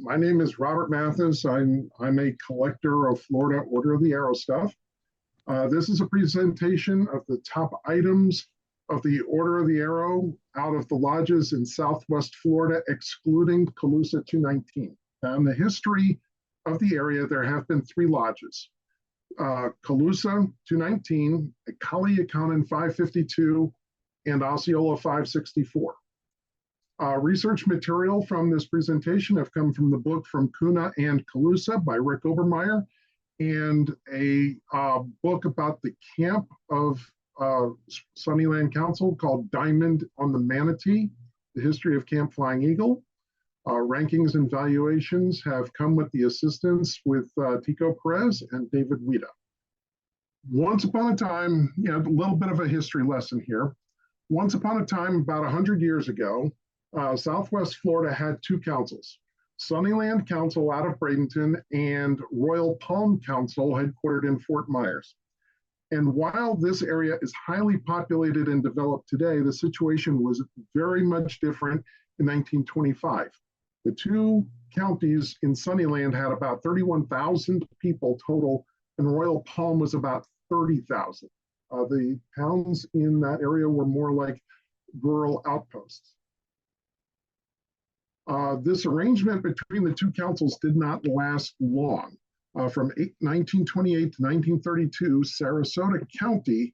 My name is Robert Mathis. I'm a collector of Florida Order of the Arrow stuff. This is a presentation of the top items of the Order of the Arrow out of the lodges in Southwest Florida, excluding Calusa 219. In the history of the area, there have been three lodges. Calusa 219, Calusa 552, and Osceola 564. Research material from this presentation have come from the book From Kuna and Calusa by Rick Obermeyer, and a book about the camp of Sunnyland Council called Diamond on the Manatee, The History of Camp Flying Eagle. Rankings and valuations have come with the assistance with Tico Perez and David Wida. Once upon a time, a little bit of a history lesson here. Once upon a time, about 100 years ago, Southwest Florida had two councils, Sunnyland Council out of Bradenton and Royal Palm Council headquartered in Fort Myers. And while this area is highly populated and developed today, the situation was very much different in 1925. The two counties in Sunnyland had about 31,000 people total, and Royal Palm was about 30,000. The towns in that area were more like rural outposts. This arrangement between the two councils did not last long. From 1928 to 1932, Sarasota County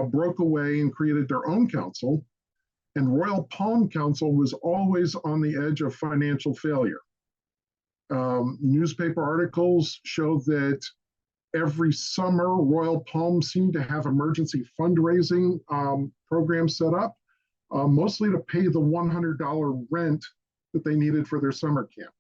broke away and created their own council, and Royal Palm Council was always on the edge of financial failure. Newspaper articles show that every summer, Royal Palm seemed to have emergency fundraising programs set up, mostly to pay the $100 rent that they needed for their summer camp.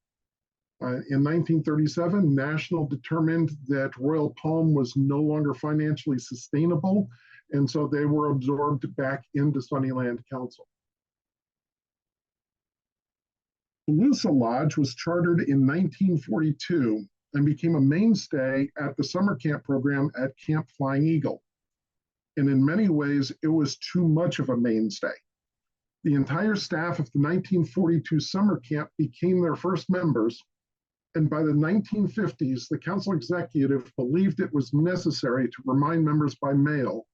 In 1937, National determined that Royal Palm was no longer financially sustainable, and so they were absorbed back into Sunnyland Council. Calusa Lodge was chartered in 1942 and became a mainstay at the summer camp program at Camp Flying Eagle. And in many ways, it was too much of a mainstay. The entire staff of the 1942 summer camp became their first members, and by the 1950s, the council executive believed it was necessary to remind members by mail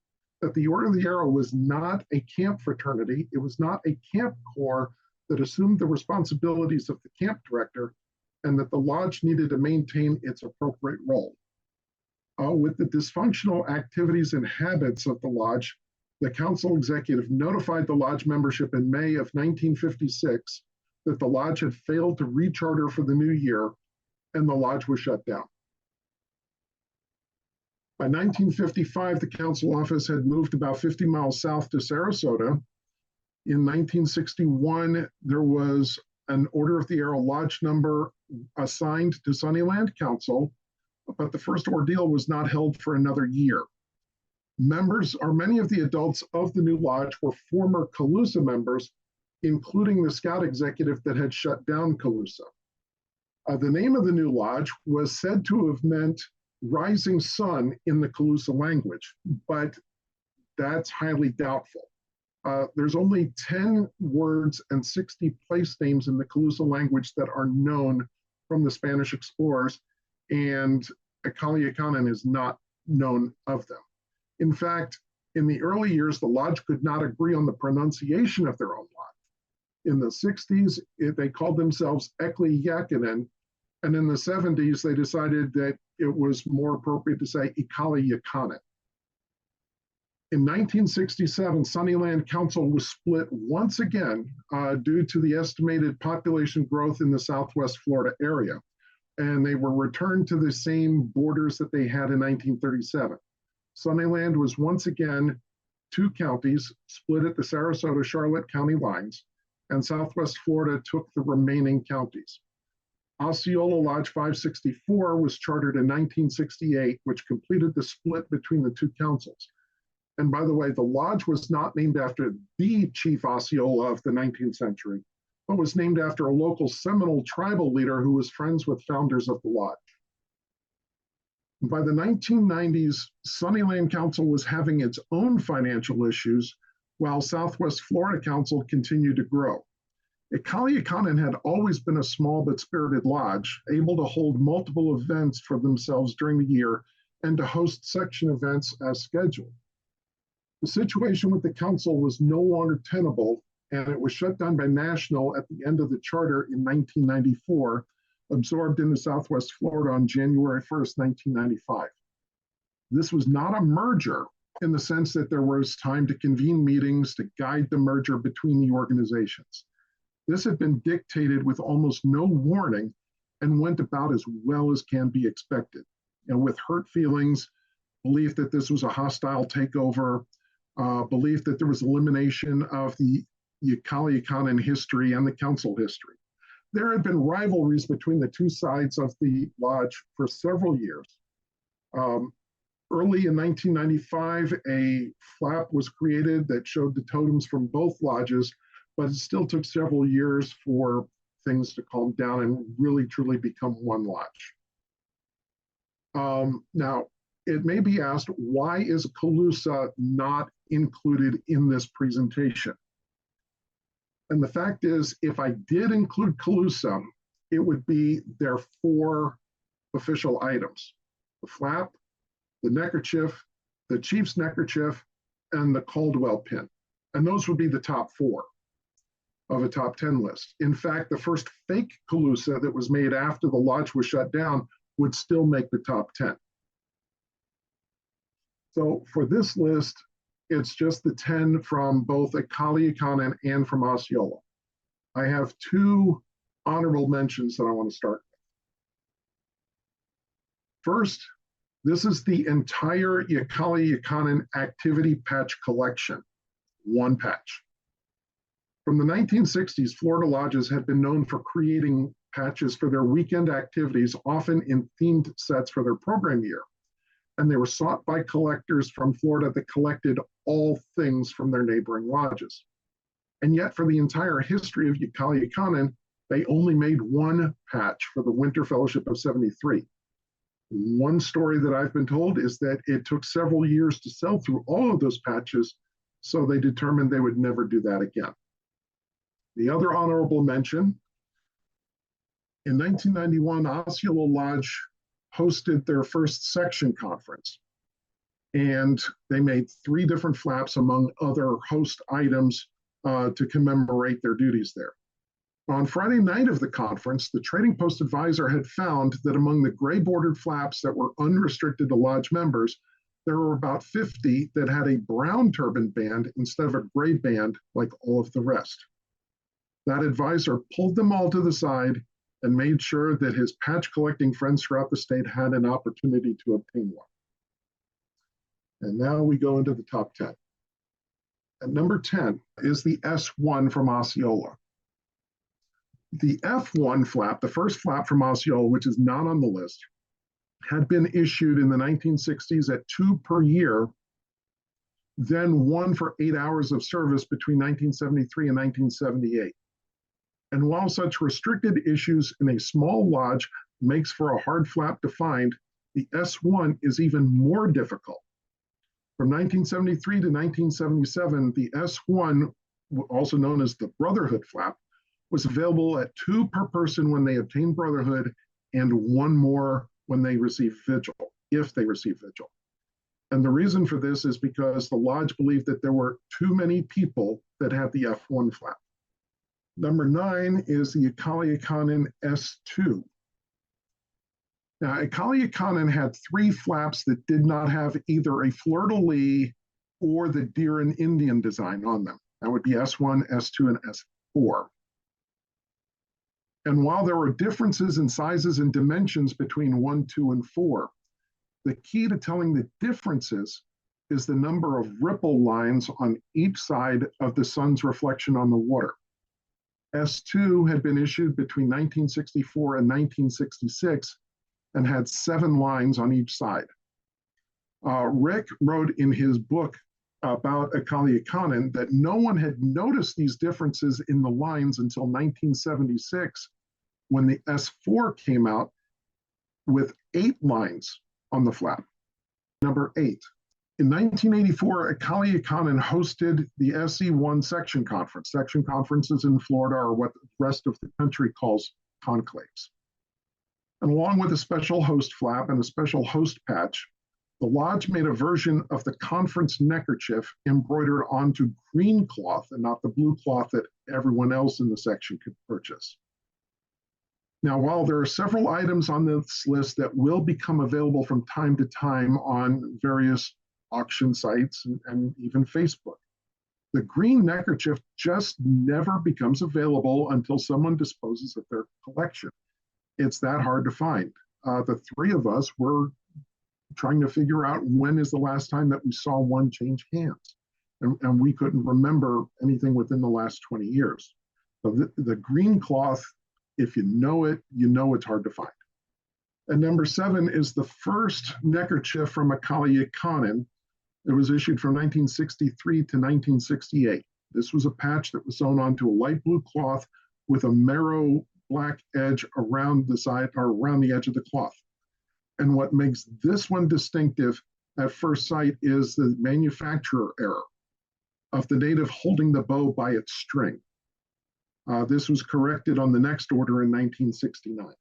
that the Order of the Arrow was not a camp fraternity, it was not a camp corps that assumed the responsibilities of the camp director, and that the lodge needed to maintain its appropriate role. With the dysfunctional activities and habits of the lodge, the council executive notified the lodge membership in May of 1956 that the lodge had failed to recharter for the new year, and the lodge was shut down. By 1955, the council office had moved about 50 miles south to Sarasota. In 1961, there was an Order of the Arrow lodge number assigned to Sunnyland Council, but the first ordeal was not held for another year. Many of the adults of the new lodge were former Calusa members, including the scout executive that had shut down Calusa. The name of the new lodge was said to have meant rising sun in the Calusa language, but that's highly doubtful. There's only 10 words and 60 place names in the Calusa language that are known from the Spanish explorers, and Calusa is not known of them. In fact, in the early years, the lodge could not agree on the pronunciation of their own lodge. In the 60s, they called themselves Ekli Yakinen, and in the 70s, they decided that it was more appropriate to say Ikali Yakanen. In 1967, Sunnyland Council was split once again due to the estimated population growth in the Southwest Florida area, and they were returned to the same borders that they had in 1937. Sunnyland was once again two counties split at the Sarasota-Charlotte County lines, and Southwest Florida took the remaining counties. Osceola Lodge 564 was chartered in 1968, which completed the split between the two councils. And by the way, the lodge was not named after the Chief Osceola of the 19th century, but was named after a local Seminole tribal leader who was friends with founders of the lodge. By the 1990s, Sunnyland Council was having its own financial issues, while Southwest Florida Council continued to grow. Ikaliakanen had always been a small but spirited lodge, able to hold multiple events for themselves during the year and to host section events as scheduled. The situation with the council was no longer tenable, and it was shut down by National at the end of the charter in 1994, absorbed into Southwest Florida on January 1st, 1995. This was not a merger in the sense that there was time to convene meetings to guide the merger between the organizations. This had been dictated with almost no warning and went about as well as can be expected. With hurt feelings, belief that this was a hostile takeover, belief that there was elimination of the Ikaliakanen history and the council history. There had been rivalries between the two sides of the lodge for several years. Early in 1995, a flap was created that showed the totems from both lodges, but it still took several years for things to calm down and really truly become one lodge. Now, it may be asked, why is Calusa not included in this presentation? And the fact is, if I did include Calusa, it would be their 4 official items: the flap, the neckerchief, the chief's neckerchief, and the Caldwell pin. And those would be the top 4 of a top 10 list. In fact, the first fake Calusa that was made after the lodge was shut down would still make the top 10. So for this list, it's just the 10 from both Ikaliakanen and from Osceola. I have 2 honorable mentions that I want to start with. First, this is the entire Ikaliakanen activity patch collection, 1 patch. From the 1960s, Florida lodges had been known for creating patches for their weekend activities, often in themed sets for their program year. And they were sought by collectors from Florida that collected all things from their neighboring lodges. And yet, for the entire history of Ikaliakanen, they only made 1 patch for the Winter Fellowship of 73. One story that I've been told is that it took several years to sell through all of those patches, so they determined they would never do that again. The other honorable mention, in 1991, Osceola Lodge hosted their first section conference. And they made 3 different flaps among other host items to commemorate their duties there. On Friday night of the conference, the Trading Post advisor had found that among the gray bordered flaps that were unrestricted to lodge members, there were about 50 that had a brown turban band instead of a gray band like all of the rest. That advisor pulled them all to the side and made sure that his patch collecting friends throughout the state had an opportunity to obtain one. And now we go into the top 10. At number 10 is the S1 from Osceola. The F1 flap, the first flap from Osceola, which is not on the list, had been issued in the 1960s at 2 per year, then 1 for 8 hours of service between 1973 and 1978. And while such restricted issues in a small lodge makes for a hard flap to find, the S1 is even more difficult. From 1973 to 1977, the S1, also known as the Brotherhood flap, was available at 2 per person when they obtained Brotherhood and 1 more when they received Vigil, if they received Vigil. And the reason for this is because the lodge believed that there were too many people that had the F1 flap. Number 9 is the Ikaliakanen S2. Now, Ikaliakanen had 3 flaps that did not have either a fleur-de-lis or the deer and Indian design on them. That would be S1, S2, and S4. And while there were differences in sizes and dimensions between 1, 2, and 4, the key to telling the differences is the number of ripple lines on each side of the sun's reflection on the water. S2 had been issued between 1964 and 1966 and had 7 lines on each side. Rick wrote in his book about Ikaliakanen that no one had noticed these differences in the lines until 1976, when the S4 came out with 8 lines on the flap. Number 8, In 1984, Calusa hosted the SE1 section conference. Section conferences in Florida are what the rest of the country calls conclaves. And along with a special host flap and a special host patch, the lodge made a version of the conference neckerchief embroidered onto green cloth and not the blue cloth that everyone else in the section could purchase. Now, while there are several items on this list that will become available from time to time on various auction sites and even Facebook, the green neckerchief just never becomes available until someone disposes of their collection. It's that hard to find. The three of us were trying to figure out when is the last time that we saw one change hands. And we couldn't remember anything within the last 20 years. So the green cloth, if you know it's hard to find. And number 7 is the first neckerchief from a Calusa. It was issued from 1963 to 1968. This was a patch that was sewn onto a light blue cloth with a marrow black edge around the side or around the edge of the cloth. And what makes this one distinctive at first sight is the manufacturer error of the native holding the bow by its string. This was corrected on the next order in 1969.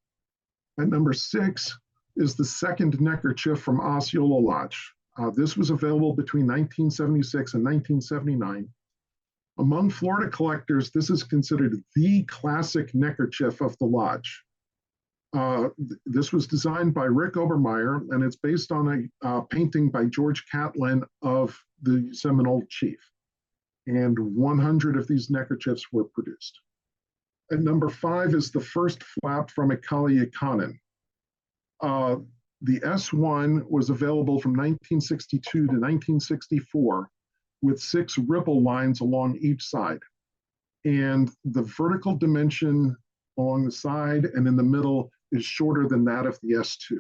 At number 6 is the second neckerchief from Osceola Lodge. This was available between 1976 and 1979. Among Florida collectors, this is considered the classic neckerchief of the lodge. This was designed by Rick Obermeyer, and it's based on a painting by George Catlin of the Seminole chief. And 100 of these neckerchiefs were produced. At number 5 is the first flap from a Calusa. The S1 was available from 1962 to 1964 with 6 ripple lines along each side. And the vertical dimension along the side and in the middle is shorter than that of the S2.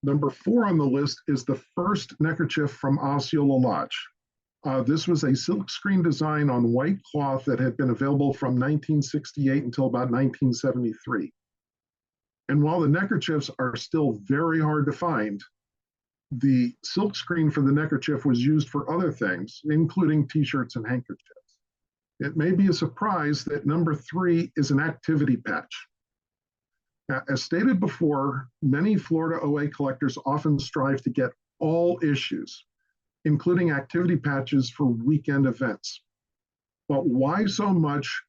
Number 4 on the list is the first neckerchief from Osceola Lodge. This was a silkscreen design on white cloth that had been available from 1968 until about 1973. And while the neckerchiefs are still very hard to find, the silkscreen for the neckerchief was used for other things, including t-shirts and handkerchiefs. It may be a surprise that number 3 is an activity patch. Now, as stated before, many Florida OA collectors often strive to get all issues, including activity patches for weekend events. But why so much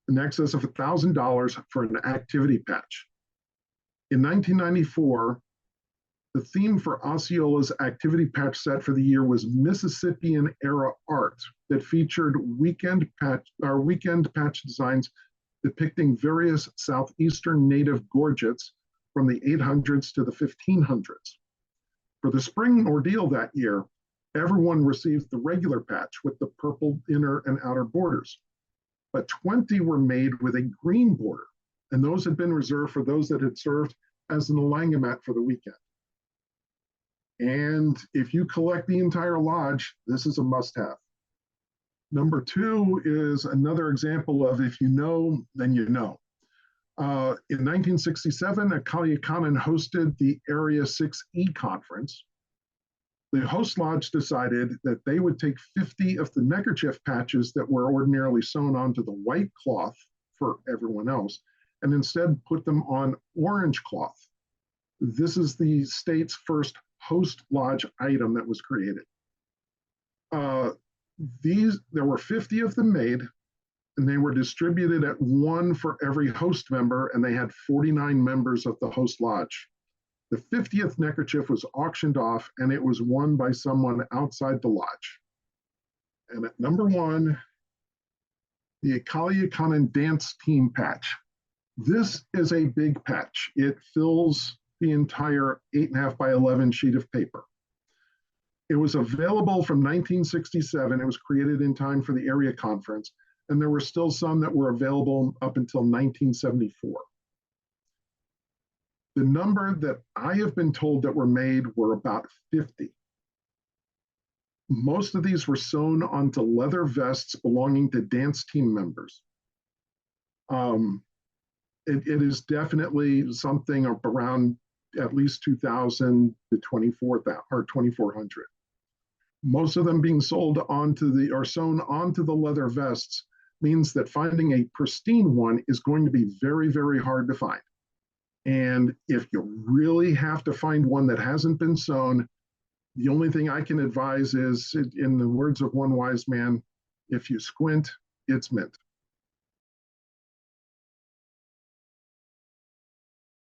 in excess of $1,000 for an activity patch? In 1994, the theme for Osceola's activity patch set for the year was Mississippian era art that featured weekend patch designs depicting various southeastern native gorgets from the 800s to the 1500s. For the spring ordeal that year, everyone received the regular patch with the purple inner and outer borders, but 20 were made with a green border, and those had been reserved for those that had served as an alangamat for the weekend. And if you collect the entire lodge, this is a must-have. Number 2 is another example of if you know, then you know. In 1967, a Calusa hosted the Area 6E conference. The host lodge decided that they would take 50 of the neckerchief patches that were ordinarily sewn onto the white cloth for everyone else, and instead put them on orange cloth. This is the state's first host lodge item that was created. There were 50 of them made, and they were distributed at 1 for every host member, and they had 49 members of the host lodge. The 50th neckerchief was auctioned off, and it was won by someone outside the lodge. And at number 1, the Calusa dance team patch. This is a big patch. It fills the entire 8.5 by 11 sheet of paper. It was available from 1967. It was created in time for the area conference, and there were still some that were available up until 1974. The number that I have been told that were made were about 50. Most of these were sewn onto leather vests belonging to dance team members. It is definitely something around at least 2,000 to 24,000 or 2,400. Most of them being sold onto the or sewn onto the leather vests means that finding a pristine one is going to be very, very hard to find. And if you really have to find one that hasn't been sewn, the only thing I can advise is, in the words of one wise man, if you squint, it's mint.